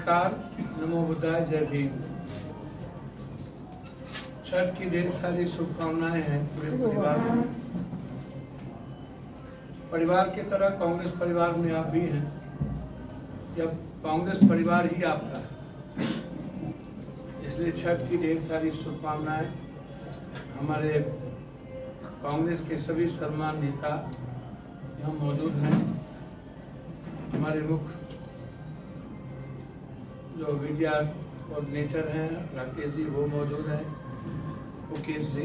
नमस्कार, नमो बुद्धाय, जय भीम। छठ की ढेर सारी शुभकामनाएं हैं पूरे परिवार में। परिवार की तरह कांग्रेस परिवार में आप भी हैं, जब कांग्रेस परिवार ही आपका है, इसलिए छठ की ढेर सारी शुभकामनाएं। हमारे कांग्रेस के सभी सम्मानित नेता यहाँ मौजूद हैं। हमारे मुख्य जो मीडिया कोऑर्डिनेटर हैं राकेश जी, वो मौजूद हैं, मुकेश जी।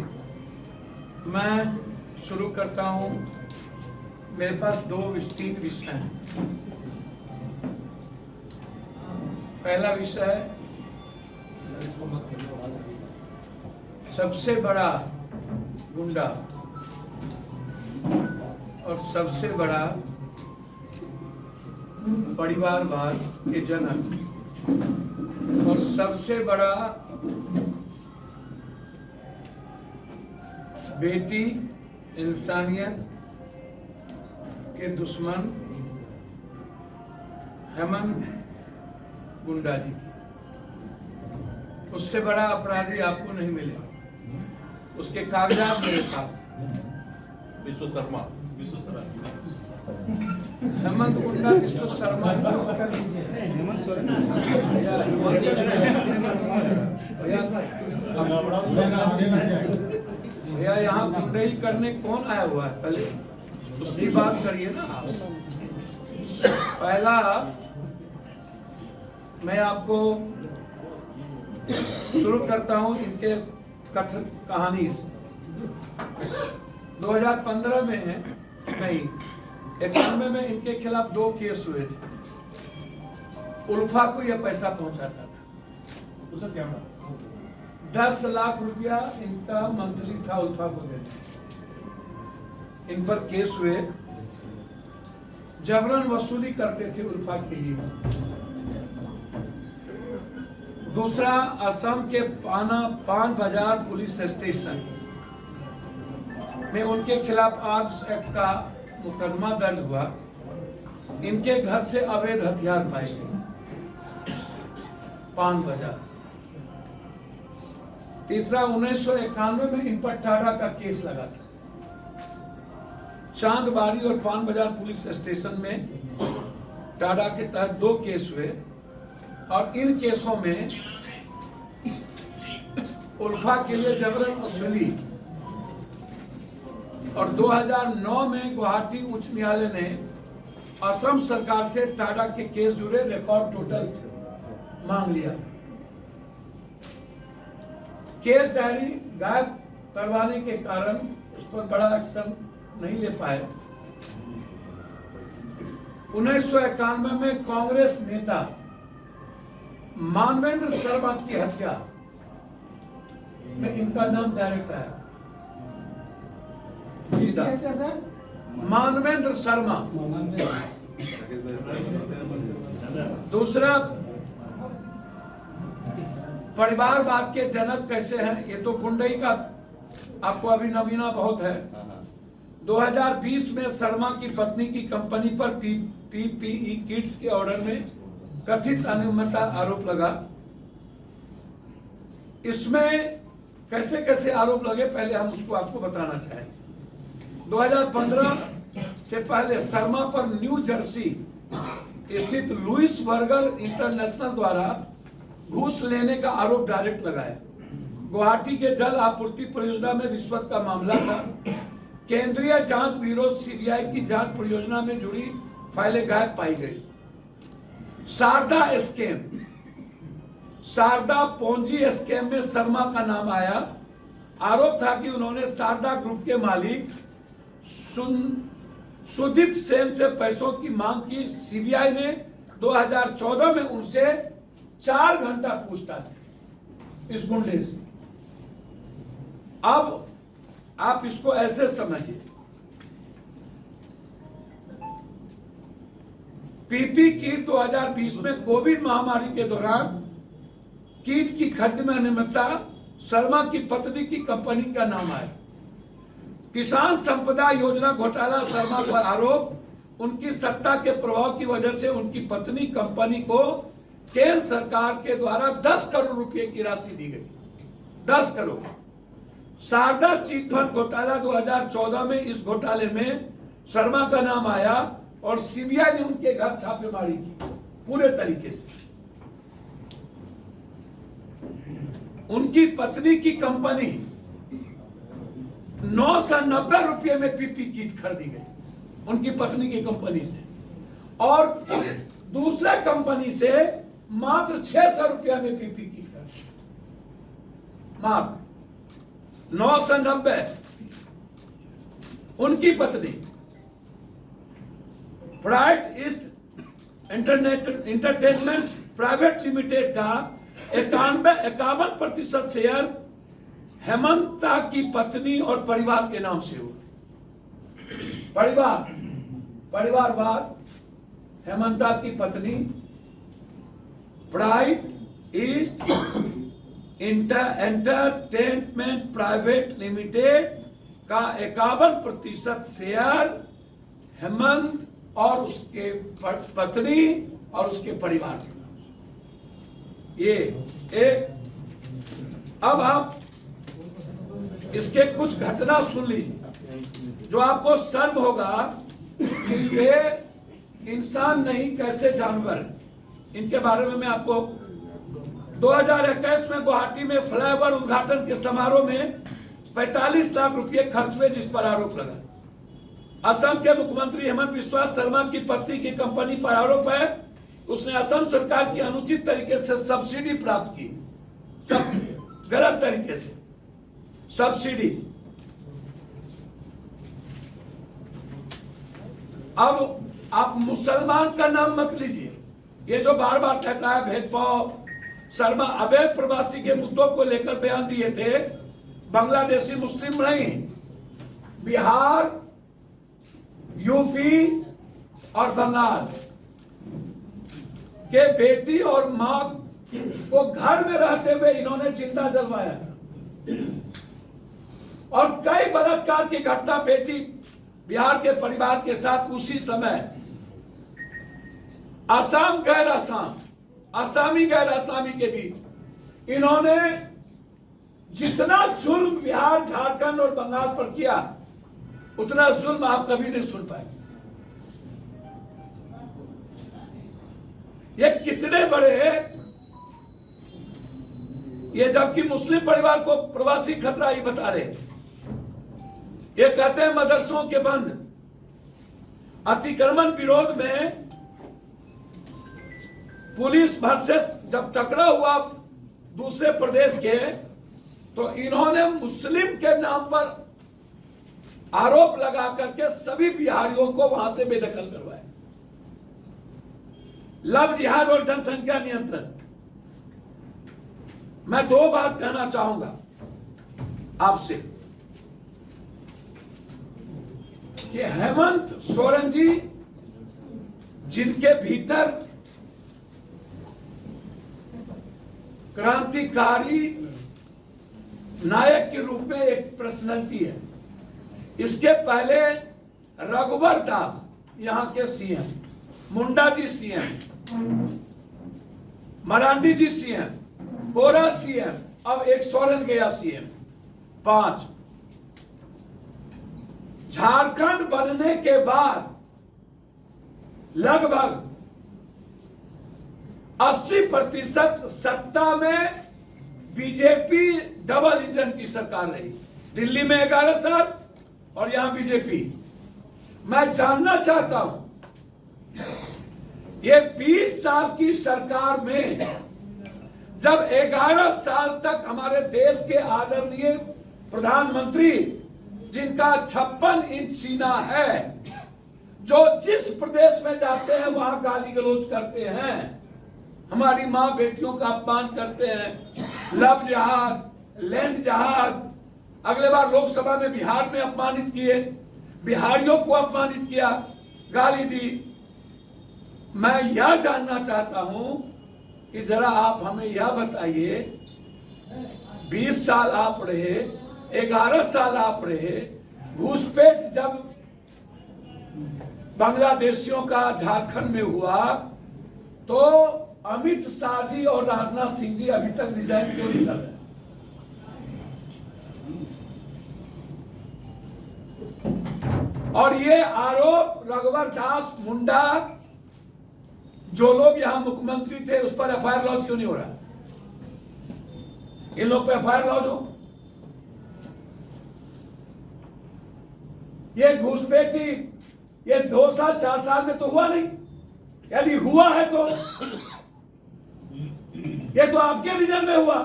मैं शुरू करता हूँ। मेरे पास 3 विषय हैं। पहला विषय, सबसे बड़ा गुंडा और सबसे बड़ा परिवारवाद के जनक और सबसे बड़ा बेटी इंसानियत के दुश्मन हेमंत गुंडा जी, उससे बड़ा अपराधी आपको नहीं मिलेगा। उसके कागजात मेरे पास। विश्व शर्मा हेमंत गुंडा विश्व शर्मा भैया, यहाँ गुंडई करने कौन आया हुआ है? पहले उसकी बात करिए ना। पहला, मैं आपको शुरू करता हूँ इनके कथन कहानी से। 2015 में नहीं, 91 में इनके खिलाफ 2 केस हुए थे। उल्फा को यह पैसा पहुंचाता था। उसे क्या 10 लाख रुपया इनका मंथली था उल्फा को देना। इन पर केस हुए, जबरन वसूली करते थे उल्फा के लिए। दूसरा, असम के पान बाजार पुलिस स्टेशन में उनके खिलाफ आर्म्स एक्ट का मुकदमा दर्ज हुआ। इनके घर से अवैध हथियार पाए गए, पान बाजार। तीसरा, 1991 में इन पर टाडा का केस लगा था। चांदबाड़ी और पान बाजार पुलिस स्टेशन में टाडा के तहत 2 केस हुए और इन केसों में उल्फा के लिए जबरन वसूली। और 2009 में गुवाहाटी उच्च न्यायालय ने असम सरकार से टाडा के केस जुड़े रिकॉर्ड टोटल मांग लिया। केस डायरी गायब करवाने के कारण उस पर बड़ा एक्शन नहीं ले पाए। 1991 में कांग्रेस नेता मानवेंद्र शर्मा की हत्या में इनका नाम डायरेक्ट आया। मानवेंद्र शर्मा। दूसरा, परिवारवाद के जनक कैसे हैं? ये तो गुंडई का आपको अभी नवीना बहुत है। 2020 में शर्मा की पत्नी की कंपनी पर पीपीई किट्स के ऑर्डर में कथित अनियमितता आरोप लगा। इसमें कैसे कैसे आरोप लगे, पहले हम उसको आपको बताना चाहेंगे। 2015 से पहले शर्मा पर न्यू जर्सी स्थित लुइस बर्गर इंटरनेशनल द्वारा घूस लेने का आरोप डायरेक्ट लगाया। गुवाहाटी के जल आपूर्ति परियोजना में रिश्वत का मामला था। केंद्रीय जांच ब्यूरो सीबीआई की जांच परियोजना में जुड़ी फाइलें गायब पाई गई। Saradha scam, Saradha Ponzi scam में शर्मा का नाम आया। आरोप था कि उन्होंने शारदा ग्रुप के मालिक सुदीप सेन से पैसों की मांग की। सीबीआई ने 2014 में उनसे 4 घंटा पूछताछ इस गुंडे से। अब आप इसको ऐसे समझिए, पीपी किट 2020 में कोविड महामारी के दौरान किट की खरीद में अनियमितता, शर्मा की पत्नी की कंपनी का नाम आया। किसान संपदा योजना घोटाला, शर्मा पर आरोप, उनकी सत्ता के प्रभाव की वजह से उनकी पत्नी कंपनी को केंद्र सरकार के द्वारा 10 करोड़ रुपए की राशि दी गई। 10 करोड़। शारदा चिट फंड घोटाला 2014 में, इस घोटाले में शर्मा का नाम आया और सीबीआई ने उनके घर छापेमारी की पूरे तरीके से। उनकी पत्नी की कंपनी 990 रुपये में पीपी किट खरीदी गई उनकी पत्नी की कंपनी से, और दूसरे कंपनी से मात्र 600 रुपया में पीपी किट खरीदी। मात्र 990। उनकी पत्नी bright east entertainment private limited का 51% शेयर हेमंता की पत्नी और परिवार के नाम से हुआ। परिवारवाद। हेमंता की पत्नी bright east entertainment private limited का 51% शेयर हेमंत और उसके पत्नी और उसके परिवार के नाम। ये एक। अब आप इसके कुछ घटना सुन लीजिए जो आपको शर्म होगा कि ये इंसान नहीं कैसे जानवर है। इनके बारे में मैं आपको 2021 में गुवाहाटी में फ्लाईओवर उद्घाटन के समारोह में 45 लाख रुपए खर्च हुए, जिस पर आरोप लगा। असम के मुख्यमंत्री हेमंत बिस्वा शर्मा की पत्नी की कंपनी पर आरोप है उसने असम सरकार की अनुचित तरीके से सब्सिडी प्राप्त की। सब गलत तरीके से सब्सिडी। अब आप मुसलमान का नाम मत लीजिए। ये जो बार बार कहता है भेदभाव, शर्मा अवैध प्रवासी के मुद्दों को लेकर बयान दिए थे। बांग्लादेशी मुस्लिम नहीं, बिहार, यूपी और बंगाल के बेटी और मां को घर में रहते हुए इन्होंने जिंदा जलवाया था। और कई बलात्कार की घटना बेटी बिहार के परिवार के साथ उसी समय आसाम गैर आसाम, आसामी गैर आसामी के बीच इन्होंने जितना जुल्म बिहार, झारखंड और बंगाल पर किया उतना जुल्म आप कभी नहीं सुन पाए। ये कितने बड़े ये, जबकि मुस्लिम परिवार को प्रवासी खतरा ही बता रहे। ये कहते हैं मदरसों के बंद। अतिक्रमण विरोध में पुलिस वर्सेस जब टकराव हुआ दूसरे प्रदेश के, तो इन्होंने मुस्लिम के नाम पर आरोप लगा करके सभी बिहारियों को वहां से बेदखल करवाया। लव जिहाद और जनसंख्या नियंत्रण। मैं दो बात कहना चाहूंगा आपसे कि हेमंत सोरेन जी, जिनके भीतर क्रांतिकारी नायक के रूप में एक पर्सनैलिटी है। इसके पहले रघुवर दास यहां के सीएम, मुंडा जी सीएम, मरांडी जी सीएम, बोरा सीएम, अब एक सोरेन गया सीएम। 5 झारखंड बनने के बाद लगभग 80% सत्ता में बीजेपी डबल इंजन की सरकार रही। दिल्ली में 11 साल और यहां बीजेपी। मैं जानना चाहता हूं ये 20 साल की सरकार में जब 11 साल तक हमारे देश के आदरणीय प्रधानमंत्री, जिनका 56 इंच सीना है, जो जिस प्रदेश में जाते हैं वहां गाली गलौज करते हैं, हमारी मां बेटियों का अपमान करते हैं, लव जिहाद, लैंड जिहाद। अगले बार लोकसभा में बिहार में अपमानित किए, बिहारियों को अपमानित किया, गाली दी। मैं यह जानना चाहता हूं कि जरा आप हमें यह बताइए, 20 साल आप रहे, 11 साल आप रहे, घुसपैठ जब बांग्लादेशियों का झारखंड में हुआ तो अमित शाह जी और राजनाथ सिंह जी अभी तक रिजाइन क्यों नहीं कर रहे? और ये आरोप रघुवर दास मुंडा, जो लोग यहां मुख्यमंत्री थे, उस पर एफआईआर लॉन्च क्यों नहीं हो रहा? इन लोग पे एफआईआर लॉन्च हो। ये घूसपेटी ये 2 साल 4 साल में तो हुआ नहीं। यदि हुआ है तो ये तो आपके विजन में हुआ।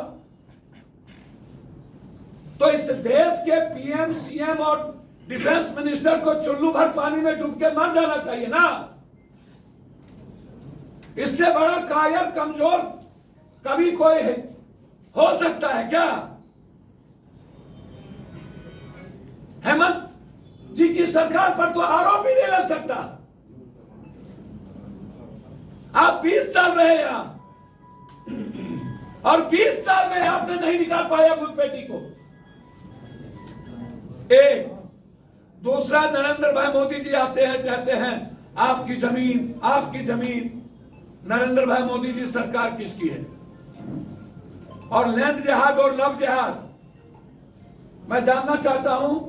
तो इस देश के पीएम, सीएम और डिफेंस मिनिस्टर को चुल्लू भर पानी में डूब के मर जाना चाहिए ना। इससे बड़ा कायर, कमजोर कभी कोई हो सकता है क्या? हेमंत जी की सरकार पर तो आरोप ही नहीं लग सकता। आप 20 साल रहे यहां और 20 साल में आपने नहीं निकाल पाया घुसपैठी को। एक दूसरा, नरेंद्र भाई मोदी जी आते हैं, कहते हैं आपकी जमीन, आपकी जमीन। नरेंद्र भाई मोदी जी सरकार किसकी है? और लैंड जिहाद और लव जिहाद, मैं जानना चाहता हूं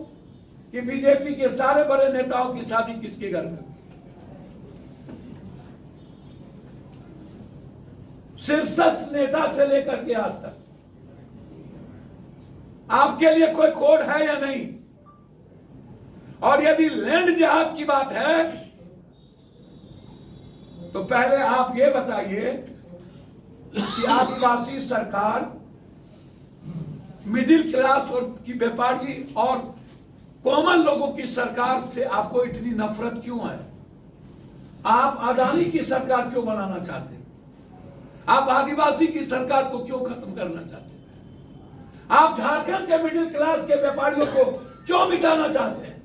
कि बीजेपी के सारे बड़े नेताओं की शादी किसके घर में? शीर्षस्थ नेता से लेकर के आज तक आपके लिए कोई कोड है या नहीं? और यदि लैंड जिहाद की बात है तो पहले आप ये बताइए कि आदिवासी सरकार, मिडिल क्लास और की व्यापारी और कॉमन लोगों की सरकार से आपको इतनी नफरत क्यों है? आप अदानी की सरकार क्यों बनाना चाहते हैं? आप आदिवासी की सरकार को क्यों खत्म करना चाहते हैं? आप झारखंड के मिडिल क्लास के व्यापारियों को क्यों मिटाना चाहते हैं?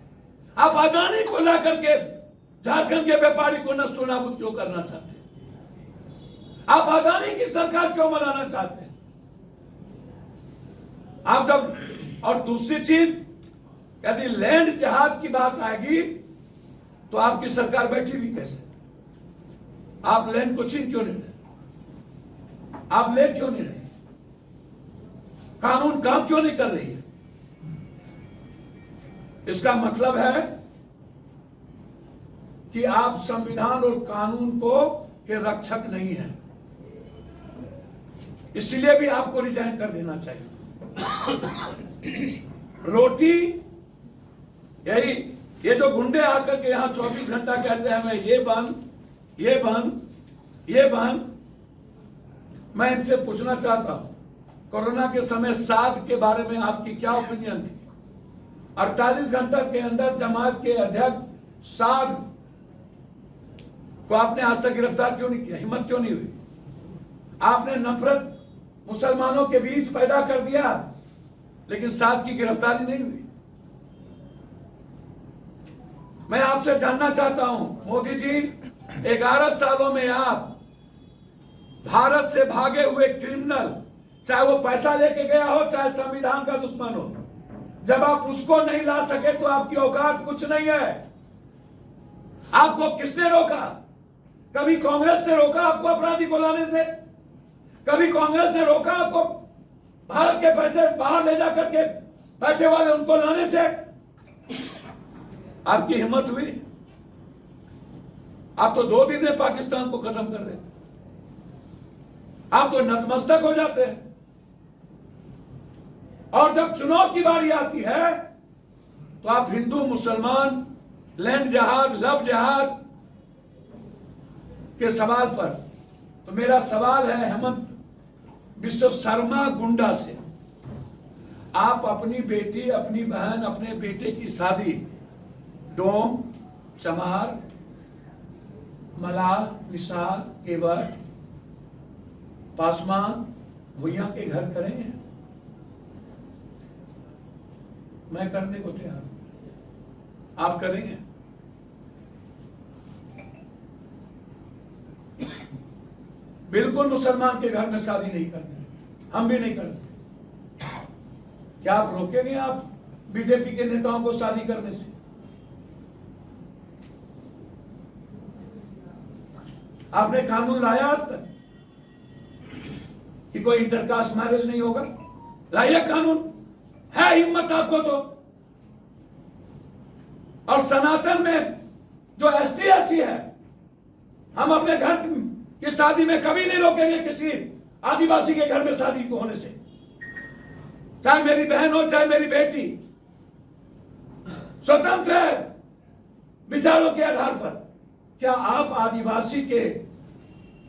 आप अदानी को ला करके झारखंड के व्यापारी को नष्ट नाबूद क्यों करना चाहते हैं? आप अदानी की सरकार क्यों बनाना चाहते हैं? आप जब, और दूसरी चीज, यदि लैंड जिहाद की बात आएगी तो आपकी सरकार बैठी भी कैसे? आप लैंड को छीन क्यों नहीं रहे? आप ले क्यों नहीं रहे? कानून काम क्यों नहीं कर रही है? इसका मतलब है कि आप संविधान और कानून को के रक्षक नहीं हैं। इसलिए भी आपको रिजाइन कर देना चाहिए। रोटी, यही ये जो गुंडे आकर के यहां 24 घंटा कहते हैं मैं ये बंद, ये बंद, ये बंद। मैं इनसे पूछना चाहता हूं, कोरोना के समय साध के बारे में आपकी क्या ओपिनियन थी? 48 घंटा के अंदर जमात के अध्यक्ष साध को आपने आज तक गिरफ्तार क्यों नहीं किया? हिम्मत क्यों नहीं हुई? आपने नफरत मुसलमानों के बीच पैदा कर दिया, लेकिन साध की गिरफ्तारी नहीं हुई। मैं आपसे जानना चाहता हूं, मोदी जी, 11 सालों में आप भारत से भागे हुए क्रिमिनल, चाहे वो पैसा लेके गया हो, चाहे संविधान का दुश्मन हो, जब आप उसको नहीं ला सके तो आपकी औकात कुछ नहीं है। आपको किसने रोका? कभी कांग्रेस ने रोका आपको अपराधी को लाने से? कभी कांग्रेस ने रोका आपको भारत के पैसे बाहर ले जा करके बैठे वाले उनको लाने से? आपकी हिम्मत हुई? आप तो 2 दिन में पाकिस्तान को खत्म कर रहे हैं। आप तो नतमस्तक हो जाते हैं। और जब चुनाव की बारी आती है तो आप हिंदू, मुसलमान, लैंड जिहाद, लव जिहाद के सवाल पर, तो मेरा सवाल है हेमंत बिस्व शर्मा गुंडा से, आप अपनी बेटी, अपनी बहन, अपने बेटे की शादी डोम, चमार, मलाह, निसार, केवट, पासवान, भुइया के घर करेंगे? मैं करने को तैयार हूं। आप करेंगे? बिल्कुल मुसलमान के घर में शादी नहीं करनी, हम भी नहीं करते। क्या आप रोकेंगे आप बीजेपी के नेताओं को शादी करने से? आपने कानून लाया आज तक? कि कोई इंटरकास्ट मैरिज नहीं होगा? लाइए कानून, है हिम्मत आपको तो। और सनातन में जो एसटी एससी है, हम अपने घर की शादी में कभी नहीं रोकेंगे किसी आदिवासी के घर में शादी को होने से, चाहे मेरी बहन हो चाहे मेरी बेटी। स्वतंत्र है विचारों के आधार पर। क्या आप आदिवासी के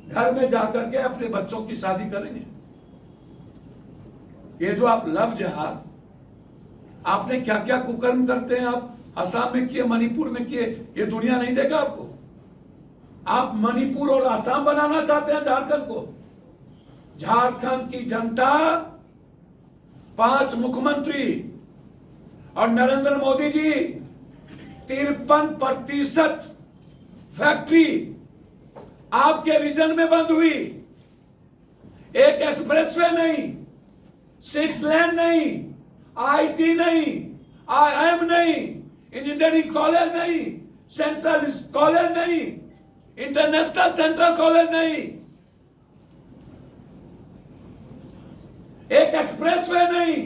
घर में जाकर के अपने बच्चों की शादी करेंगे? ये जो आप लव जिहाद, आपने क्या क्या कुकर्म करते हैं आप असम में किए, मणिपुर में किए, ये दुनिया नहीं देगा आपको। आप मणिपुर और असम बनाना चाहते हैं झारखंड को। झारखंड की जनता 5 मुख्यमंत्री और नरेंद्र मोदी जी 53% फैक्ट्री आपके रीजन में बंद हुई। एक एक्सप्रेसवे नहीं, 6 लेन नहीं, आईटी नहीं, आईएम नहीं, इंजीनियरिंग कॉलेज नहीं, सेंट्रल कॉलेज नहीं, इंटरनेशनल सेंट्रल कॉलेज नहीं, एक एक्सप्रेसवे नहीं।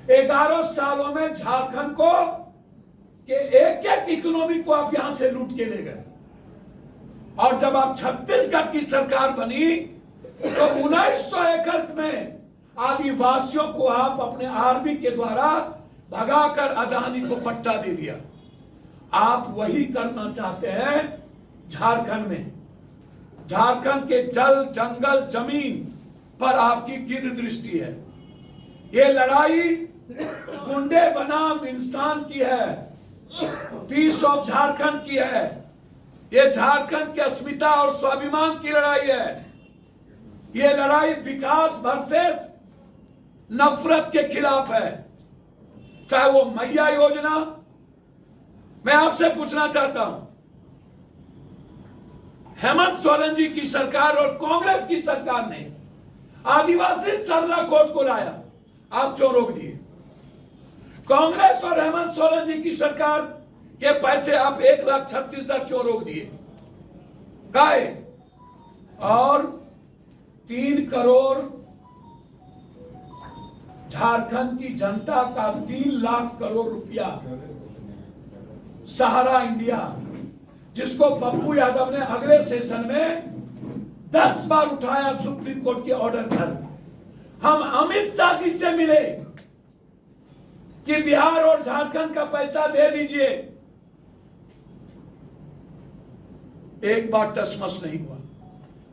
11 सालों में झारखंड को के एक इकोनॉमी को आप यहां से लूट के ले गए। और जब आप छत्तीसगढ़ की सरकार बनी तो 1900 एकड़ में आदिवासियों को आप अपने आर्मी के द्वारा भगाकर अदानी को पट्टा दे दिया। आप वही करना चाहते हैं झारखंड में। झारखंड के जल जंगल जमीन पर आपकी गिर दृष्टि है। ये लड़ाई गुंडे बनाम इंसान की है, पीस ऑफ झारखंड की है। ये झारखंड की अस्मिता और स्वाभिमान की लड़ाई है। ये लड़ाई विकास वर्सेस नफरत के खिलाफ है। चाहे वो मैया योजना, मैं आपसे पूछना चाहता हूं, हेमंत सोरेन जी की सरकार और कांग्रेस की सरकार ने आदिवासी सरला कोड को लाया, आप क्यों रोक दिए? कांग्रेस और हेमंत सोरेन जी की सरकार के पैसे आप 1,36,000 क्यों रोक दिए? काहे? और 3 करोड़ झारखंड की जनता का 3 लाख करोड़ रुपया सहारा इंडिया, जिसको पप्पू यादव ने अगले सेशन में 10 बार उठाया सुप्रीम कोर्ट के ऑर्डर पर। हम अमित शाह जी से मिले कि बिहार और झारखंड का पैसा दे दीजिए, एक बार टसमस नहीं हुआ।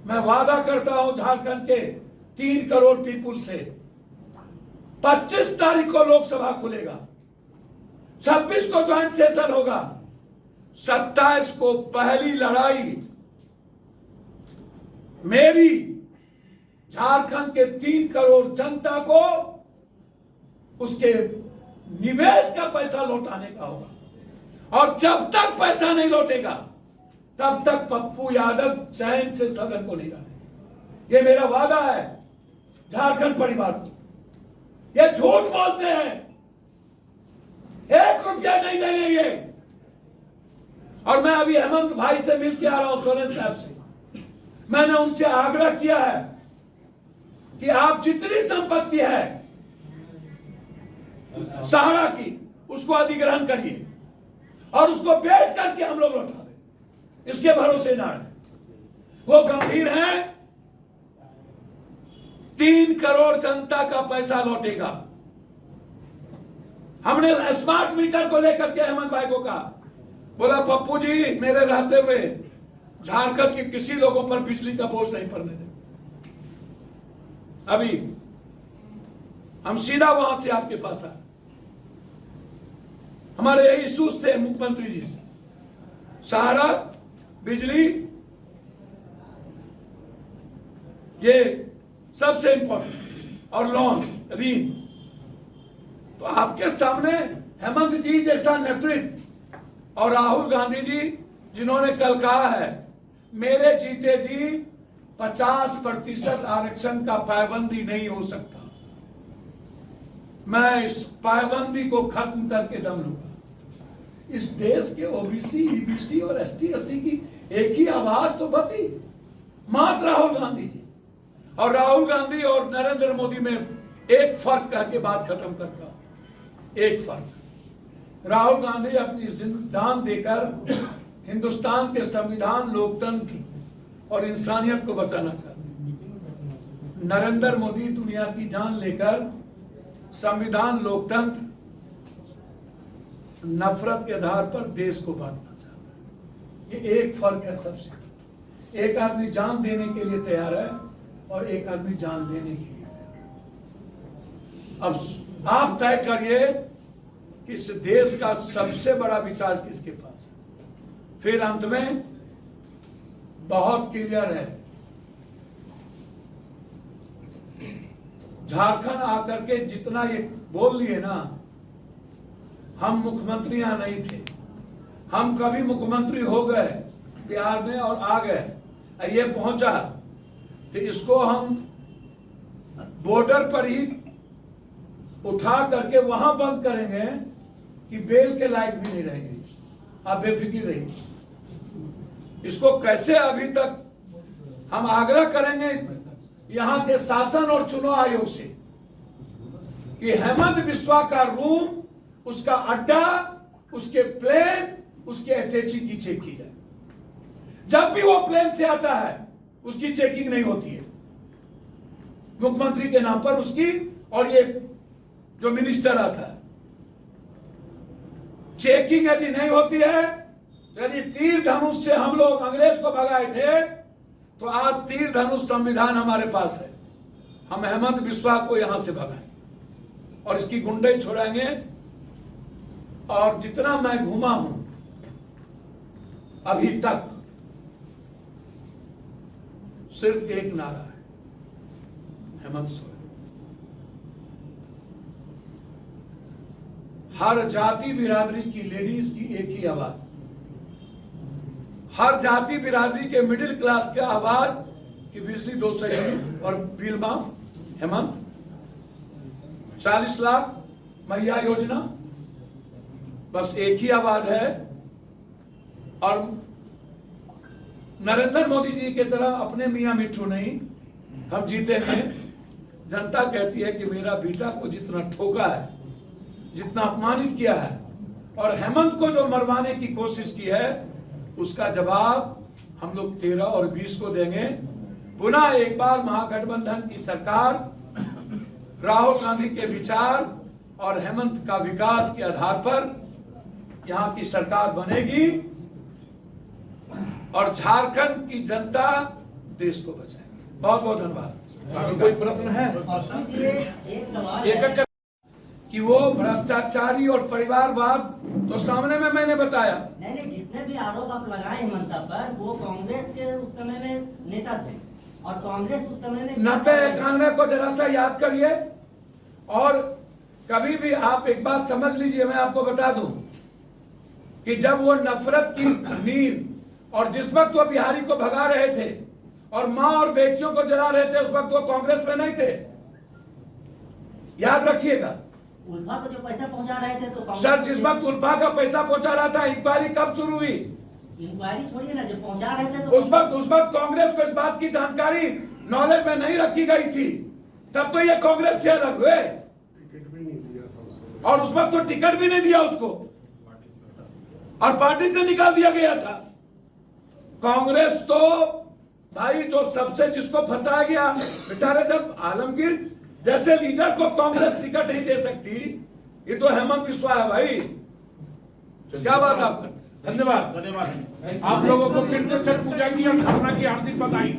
मैं वादा करता हूं झारखंड के 3 करोड़ पीपुल से, 25 तारीख को लोकसभा खुलेगा, 26 को ज्वाइंट सेशन होगा, 27 को पहली लड़ाई मेरी झारखंड के 3 करोड़ जनता को उसके निवेश का पैसा लौटाने का होगा। और जब तक पैसा नहीं लौटेगा तब तक पप्पू यादव चैन से सदन को नहीं रहने। ये मेरा वादा है झारखंड परिवार को। ये झूठ बोलते हैं, 1 रुपया नहीं देंगे ये। और मैं अभी हेमंत भाई से मिल के आ रहा हूं, सोरेन साहब से। मैंने उनसे आग्रह किया है कि आप जितनी संपत्ति है सहारा की, उसको अधिग्रहण करिए और उसको बेच करके हम लोग लौटा दें। इसके भरोसे ना रहे। वो गंभीर हैं, 3 करोड़ जनता का पैसा लौटेगा। हमने स्मार्ट मीटर को लेकर के हेमंत भाई को कहा, बोला पप्पू जी मेरे रहते हुए झारखंड के किसी लोगों पर बिजली का बोझ नहीं पड़ने दे। अभी हम सीधा वहां से आपके पास आए। हमारे यही इश्यूज थे मुख्यमंत्री जी से, सहारा, बिजली, ये सबसे इंपॉर्टेंट, और लोन, ऋण। तो आपके सामने हेमंत जी जैसा नेतृत्व और राहुल गांधी जी जिन्होंने कल कहा है मेरे जीते जी 50% आरक्षण का पाबंदी नहीं हो सकता, मैं इस पाबंदी को खत्म करके दम लूंगा। इस देश के ओबीसी, ईबीसी और एसटी एससी की एक ही आवाज तो बची, मात्र राहुल गांधी जी। और राहुल गांधी और नरेंद्र मोदी में एक फर्क कह के बात खत्म करता हूं। एक फर्क, राहुल गांधी अपनी जान देकर हिंदुस्तान के संविधान, लोकतंत्र और इंसानियत को बचाना चाहते हैं। नरेंद्र मोदी दुनिया की जान लेकर संविधान, लोकतंत्र, नफरत के आधार पर देश को बांटना चाहता है। ये एक फर्क है सबसे। एक आदमी जान देने के लिए तैयार है और एक आदमी जान देने के लिए तैयार है। अब आप तय करिए कि इस देश का सबसे बड़ा विचार किसके पास है। फिर अंत में बहुत क्लियर है, झारखंड आकर के जितना ये बोल लिए ना, हम मुख्यमंत्री यहां नहीं थे, हम कभी मुख्यमंत्री हो गए बिहार में और आ गए, ये पहुंचा, तो इसको हम बॉर्डर पर ही उठा करके वहां बंद करेंगे कि बेल के लायक भी नहीं रहेंगे। आप बेफिक्र रहिए। इसको कैसे अभी तक हम आग्रह करेंगे यहां के शासन और चुनाव आयोग से कि हेमंत बिस्वा का रूम, उसका अड्डा, उसके प्लेन, उसके अटैची की चेक की जाए। जब भी वो प्लेन से आता है उसकी चेकिंग नहीं होती है मुख्यमंत्री के नाम पर उसकी, और ये जो मिनिस्टर आता है, चेकिंग यदि नहीं होती है, यदि तीर धनुष से हम लोग अंग्रेज को भगाए थे तो आज तीर धनुष संविधान हमारे पास है। हम हेमंत बिस्वा को यहां से भगाएं और इसकी गुंडई छोड़ाएंगे। और जितना मैं घूमा हूं अभी तक, सिर्फ एक नारा है, हेमंत सोरेन। हर जाति बिरादरी की लेडीज की एक ही आवाज, हर जाति बिरादरी के मिडिल क्लास की आवाज कि बिजली 200 यूनिट और बिल माफ, हेमंत 40 लाख महिला योजना, बस एक ही आवाज है। और नरेंद्र मोदी जी की तरह अपने मियां मिट्ठू नहीं, हम जीते हैं। जनता कहती है कि मेरा बेटा को जितना ठोका है, जितना अपमानित किया है, और हेमंत को जो मरवाने की कोशिश की है, उसका जवाब हम लोग 13 और 20 को देंगे। पुनः एक बार महागठबंधन की सरकार राहुल गांधी के विचार और हेमंत का विकास के आधार पर यहां की सरकार बनेगी और झारखंड की जनता देश को बचाएगी। बहुत बहुत धन्यवाद। कोई प्रश्न है? एक कि वो भ्रष्टाचारी और परिवारवाद तो सामने में मैंने बताया। नहीं, जितने भी आरोप आप लगाए हेमंत पर, वो कांग्रेस के उस समय में नेता थे और कांग्रेस उस समय में 90-91 को जरा सा याद करिए। और कभी भी आप एक बात समझ लीजिए, मैं आपको बता दूं कि जब वो नफरत की नींव और जिस वक्त वो बिहारी को भगा रहे थे और मां और बेटियों को जला रहे थे, उस वक्त वो कांग्रेस में नहीं थे, याद रखिएगा। उल्फा को जो पैसा पहुंचा रहे थे तो सर, जिस वक्त उल्फा का पैसा पहुंचा रहा था, इंक्वायरी कब शुरू हुई? इंक्वायरी छोड़िए ना, जो पहुंचा रहे थे तो उस वक्त कांग्रेस को इस बात की जानकारी, नॉलेज में नहीं रखी गई थी। तब तो ये कांग्रेस से अलग हुए, और उस वक्त तो टिकट भी नहीं दिया उसको और पार्टी से निकाल दिया गया था। कांग्रेस तो भाई जो सबसे जिसको फंसाया गया बेचारे, जब आलमगीर जैसे लीडर को कांग्रेस टिकट नहीं दे सकती, ये तो हेमंत बिस्वा है भाई। क्या बात आप करते? धन्यवाद। आप लोगों को फिर से छठ पूजा की और स्थापना की हार्दिक बधाई।